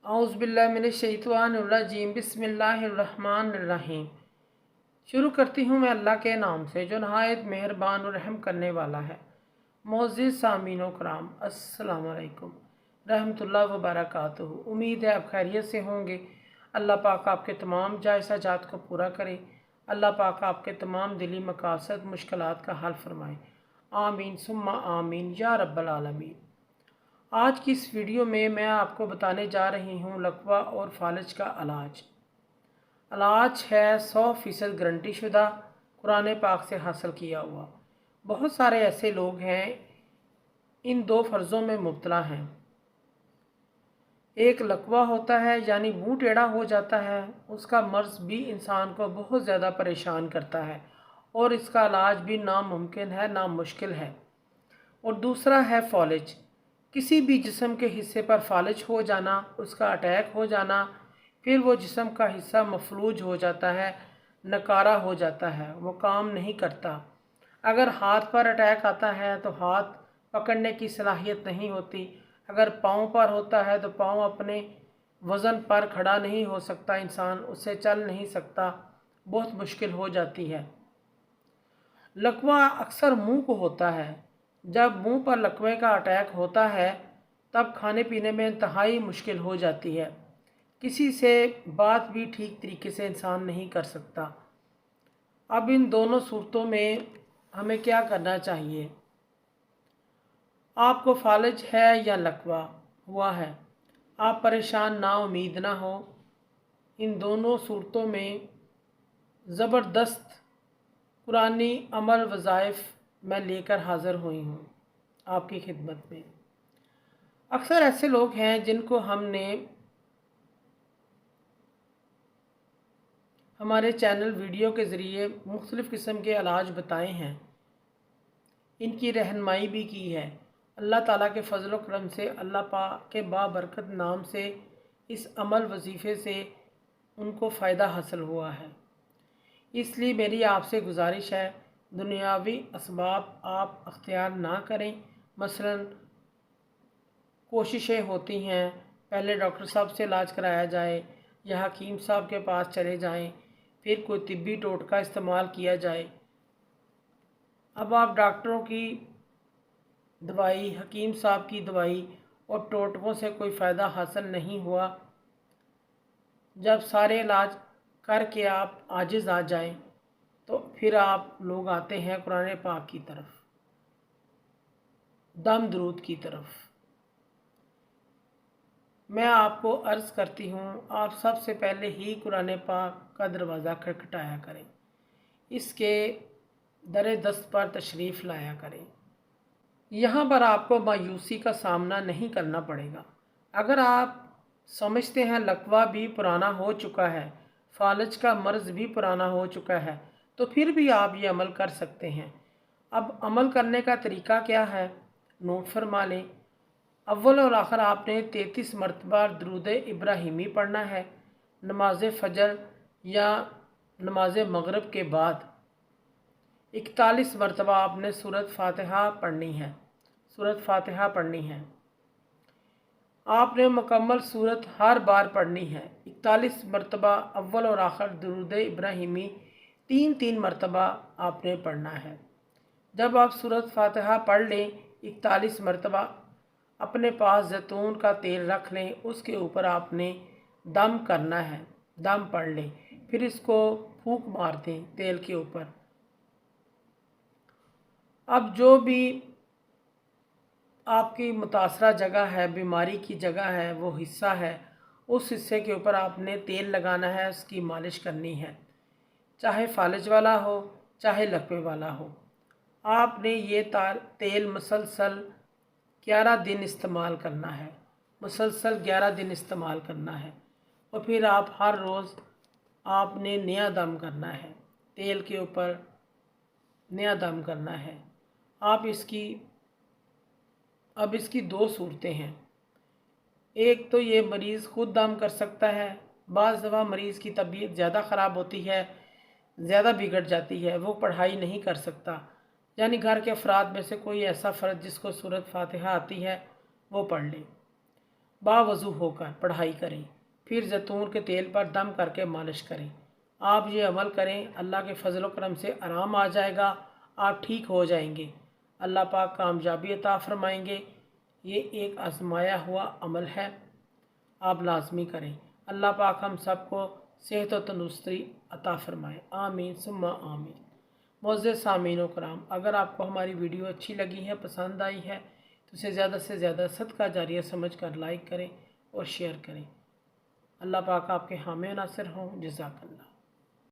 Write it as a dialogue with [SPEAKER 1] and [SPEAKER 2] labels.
[SPEAKER 1] औज़ुबिल्लाहिमिनश्शैतानिर्रजीम बिस्मिल्लाहिर्रहमानिर्रहीम। शुरू करती हूँ मैं अल्लाह के नाम से जो नहायत मेहरबान और रहम करने वाला है। मोअज़्ज़िज़ सामीन कराम, अस्सलामु अलैकुम रहमतुल्लाहि व बरकातुहू। उम्मीद है आप खैरियत से होंगे। अल्लाह पाक आपके तमाम जायज़ हाजात को पूरा करे। अल्लाह पाक आपके तमाम दिली मकासद मुश्किलात का हल फरमाए। आमीन सुम्मा आमीन या रब्बल आलमीन। आज की इस वीडियो में मैं आपको बताने जा रही हूँ लकवा और फालज का इलाज है 100% गारंटी शुदा, कुरान पाक से हासिल किया हुआ। बहुत सारे ऐसे लोग हैं इन दो फ़र्ज़ों में मुब्तला हैं। एक लकवा होता है यानी मुँह टेढ़ा हो जाता है, उसका मर्ज़ भी इंसान को बहुत ज़्यादा परेशान करता है और इसका इलाज भी नामुमकिन है, नामुश्किल है। और दूसरा है फालिज, किसी भी जिस्म के हिस्से पर फालिज हो जाना, उसका अटैक हो जाना, फिर वो जिस्म का हिस्सा मफलूज हो जाता है, नकारा हो जाता है, वो काम नहीं करता। अगर हाथ पर अटैक आता है तो हाथ पकड़ने की सलाहियत नहीं होती। अगर पाँव पर होता है तो पाँव अपने वज़न पर खड़ा नहीं हो सकता, इंसान उससे चल नहीं सकता, बहुत मुश्किल हो जाती है। लकवा अक्सर मुंह को होता है। जब मुंह पर लकवे का अटैक होता है तब खाने पीने में इंतहाई मुश्किल हो जाती है। किसी से बात भी ठीक तरीके से इंसान नहीं कर सकता। अब इन दोनों सूरतों में हमें क्या करना चाहिए? आपको फालिज है या लकवा हुआ है, आप परेशान ना उम्मीद ना हो। इन दोनों सूरतों में ज़बरदस्त कुरानी अमल वज़ाइफ मैं लेकर हाज़िर हुई हूँ आपकी खिदमत में। अक्सर ऐसे लोग हैं जिनको हमने हमारे चैनल वीडियो के ज़रिए मुख्तलिफ़ किस्म के इलाज बताए हैं, इनकी रहनुमाई भी की है। अल्लाह ताला के फ़ज़ल व करम से, अल्लाह पाक के बाबरकत नाम से इस अमल वजीफ़े से उनको फ़ायदा हासिल हुआ है। इसलिए मेरी आपसे गुजारिश है, दुनियावी असबाब आप अख्तियार ना करें। मसलन कोशिशें होती हैं पहले डॉक्टर साहब से इलाज कराया जाए या हकीम साहब के पास चले जाएं, फिर कोई तिब्बी टोटका इस्तेमाल किया जाए। अब आप डॉक्टरों की दवाई, हकीम साहब की दवाई और टोटकों से कोई फ़ायदा हासिल नहीं हुआ। जब सारे इलाज करके आप आजिज़ आ जाएं तो फिर आप लोग आते हैं कुरान पाक की तरफ, दम दरूद की तरफ। मैं आपको अर्ज़ करती हूँ, आप सबसे पहले ही कुरान पाक का दरवाज़ा खटखटाया करें, इसके दर दस्त पर तशरीफ़ लाया करें। यहाँ पर आपको मायूसी का सामना नहीं करना पड़ेगा। अगर आप समझते हैं लकवा भी पुराना हो चुका है, फालिज का मर्ज़ भी पुराना हो चुका है, तो फिर भी आप ये अमल कर सकते हैं। अब अमल करने का तरीका क्या है, नोट फरमा लें। अव्वल और आखिर आपने 33 मरतबा दरूद इब्राहिमी पढ़ना है। नमाज फ़जर या नमाज मगरिब के बाद 41 मरतबा आपने सूरत फ़ातिहा पढ़नी है। सूरत फ़ातिहा पढ़नी है, आपने मुकम्मल सूरत हर बार पढ़नी है। 41 मरतबा अव्वल और आखिर दरूद इब्राहिमी 3-3 मरतबा आपने पढ़ना है। जब आप सूरत फ़ातिहा पढ़ लें 41 मरतबा, अपने पास जैतून का तेल रख लें, उसके ऊपर आपने दम करना है। दम पढ़ लें, फिर इसको फूंक मार दें तेल के ऊपर। अब जो भी आपकी मुतासरा जगह है, बीमारी की जगह है, वो हिस्सा है, उस हिस्से के ऊपर आपने तेल लगाना है, उसकी मालिश करनी है, चाहे फालिज वाला हो चाहे लकवे वाला हो। आपने ये तेल मुसलसल 11 दिन इस्तेमाल करना है, मुसलसल 11 दिन इस्तेमाल करना है। और फिर आप हर रोज़ आपने नया दम करना है, तेल के ऊपर नया दम करना है। अब इसकी दो सूरतें हैं। एक तो ये मरीज़ ख़ुद दम कर सकता है। बाज़ दफ़ा मरीज़ की तबीयत ज़्यादा ख़राब होती है, ज़्यादा बिगड़ जाती है, वो पढ़ाई नहीं कर सकता, यानी घर के अफराद में से कोई ऐसा फ़र्द जिसको सूरत फ़ातिहा आती है वो पढ़ ले। باوضو ہو کر پڑھائی کریں، پھر زیتون کے تیل پر دم کر کے مالش کریں۔ آپ یہ عمل کریں، اللہ کے فضل و کرم سے آرام آ جائے گا، آپ ٹھیک ہو جائیں گے، اللہ پاک کامیابی عطا فرمائیں گے۔ یہ ایک آزمایا ہوا عمل ہے، آپ لازمی کریں۔ اللہ پاک ہم سب کو صحت و تندرستی عطا فرمائے، آمین ثم آمین۔ معزز سامعین و کرام، اگر آپ کو ہماری ویڈیو اچھی لگی ہے، پسند آئی ہے تو اسے زیادہ سے زیادہ صدقہ جاریہ سمجھ کر لائک کریں اور شیئر کریں۔ اللہ پاک آپ کے حامی و ناصر ہوں۔ جزاک اللہ۔